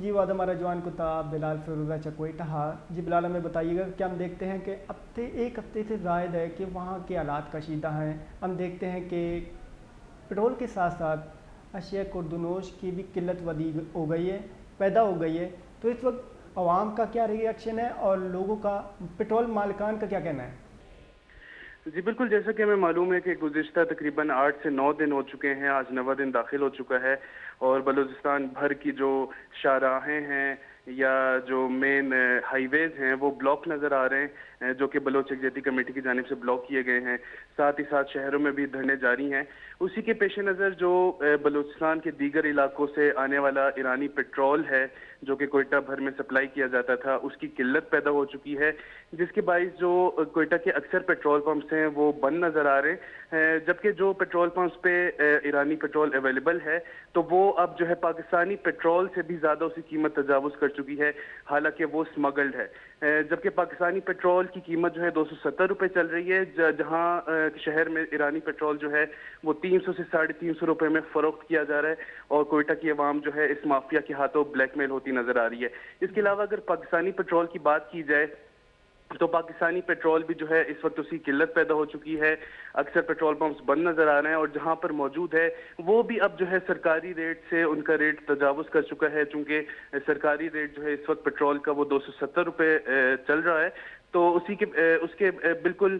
جی وعدہ ہمارا جوان کتاب بلال فیروزہ چکوئٹہ جی بلال ہمیں بتائیے گا کہ ہم دیکھتے ہیں کہ ایک ہفتے سے زائد ہے کہ وہاں کے حالات کشیدہ ہیں. ہم دیکھتے ہیں کہ پٹرول کے ساتھ ساتھ اشیاء خوردنوش کی بھی قلت ہو گئی ہے پیدا ہو گئی ہے. تو اس وقت عوام کا کیا ری ایکشن ہے اور لوگوں کا پٹرول مالکان کا کیا کہنا ہے؟ جی بالکل، جیسا کہ ہمیں معلوم ہے کہ گزشتہ تقریباً 8 سے 9 دن ہو چکے ہیں، آج 9واں دن داخل ہو چکا ہے، اور بلوچستان بھر کی جو شاہراہیں ہیں یا جو مین ہائی ویز ہیں وہ بلاک نظر آ رہے ہیں، جو کہ بلوچ یکجہتی کمیٹی کی جانب سے بلاک کیے گئے ہیں. ساتھ ہی ساتھ شہروں میں بھی دھرنے جاری ہیں. اسی کے پیش نظر جو بلوچستان کے دیگر علاقوں سے آنے والا ایرانی پیٹرول ہے جو کہ کوئٹہ بھر میں سپلائی کیا جاتا تھا، اس کی قلت پیدا ہو چکی ہے، جس کے باعث جو کوئٹہ کے اکثر پیٹرول پمپس ہیں وہ بند نظر آ رہے ہیں، جبکہ جو پیٹرول پمپس پہ ایرانی پیٹرول اویلیبل ہے تو وہ اب جو ہے پاکستانی پیٹرول سے بھی زیادہ اسی قیمت تجاوز کر چکی ہے، حالانکہ وہ سمگلڈ ہے. جبکہ پاکستانی پیٹرول کی قیمت جو ہے 270 روپے چل رہی ہے، جہاں شہر میں ایرانی پیٹرول جو ہے وہ 300 سے 350 روپے میں فروخت کیا جا رہا ہے، اور کوئٹہ کی عوام جو ہے اس مافیا کے ہاتھوں بلیک میل ہوتی نظر آ رہی ہے. اس کے علاوہ اگر پاکستانی پیٹرول کی بات کی جائے تو پاکستانی پیٹرول بھی جو ہے اس وقت اسی قلت پیدا ہو چکی ہے. اکثر پیٹرول پمپس بند نظر آ رہے ہیں، اور جہاں پر موجود ہے وہ بھی اب جو ہے سرکاری ریٹ سے ان کا ریٹ تجاوز کر چکا ہے، چونکہ سرکاری ریٹ جو ہے اس وقت پیٹرول کا وہ 270 روپے چل رہا ہے. تو اس کے بالکل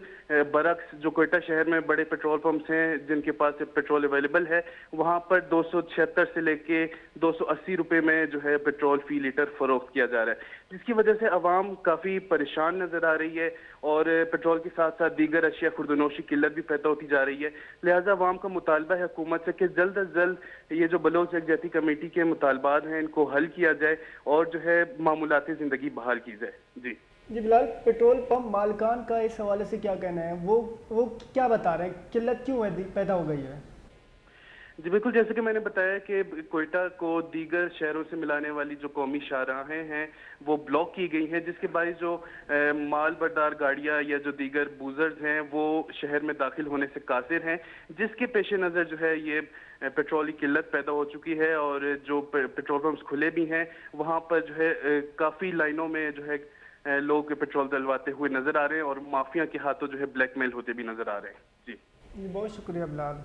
برعکس جو کوئٹہ شہر میں بڑے پیٹرول پمپس ہیں جن کے پاس پیٹرول اویلیبل ہے، وہاں پر 276 سے لے کے 280 روپے میں جو ہے پیٹرول فی لیٹر فروخت کیا جا رہا ہے، جس کی وجہ سے عوام کافی پریشان نظر آ رہی ہے، اور پیٹرول کے ساتھ ساتھ دیگر اشیاء خوردنوشی قلت بھی پیدا ہوتی جا رہی ہے. لہٰذا عوام کا مطالبہ ہے حکومت سے کہ جلد از جلد یہ جو بلوچ یکجہتی کمیٹی کے مطالبات ہیں ان کو حل کیا جائے اور جو ہے معمولات زندگی بحال کی جائے. جی جی بلال، پیٹرول پمپ مالکان کا اس حوالے سے کیا کہنا ہے؟ وہ کیا بتا رہے ہیں قلت کیوں پیدا ہو گئی ہے؟ جی بالکل، جیسے کہ میں نے بتایا کہ کوئٹہ کو دیگر شہروں سے ملانے والی جو قومی شاہراہیں ہیں وہ بلاک کی گئی ہیں، جس کے باعث جو مال بردار گاڑیاں یا جو دیگر بوزرز ہیں وہ شہر میں داخل ہونے سے قاصر ہیں، جس کے پیش نظر جو ہے یہ پیٹرول کی قلت پیدا ہو چکی ہے. اور جو پیٹرول پمپس کھلے بھی ہیں وہاں پر جو ہے کافی لائنوں میں جو ہے لوگ پیٹرول ڈلواتے ہوئے نظر آ رہے ہیں، اور مافیا کے ہاتھوں جو ہے بلیک میل ہوتے بھی نظر آ رہے ہیں. جی بہت شکریہ بلال.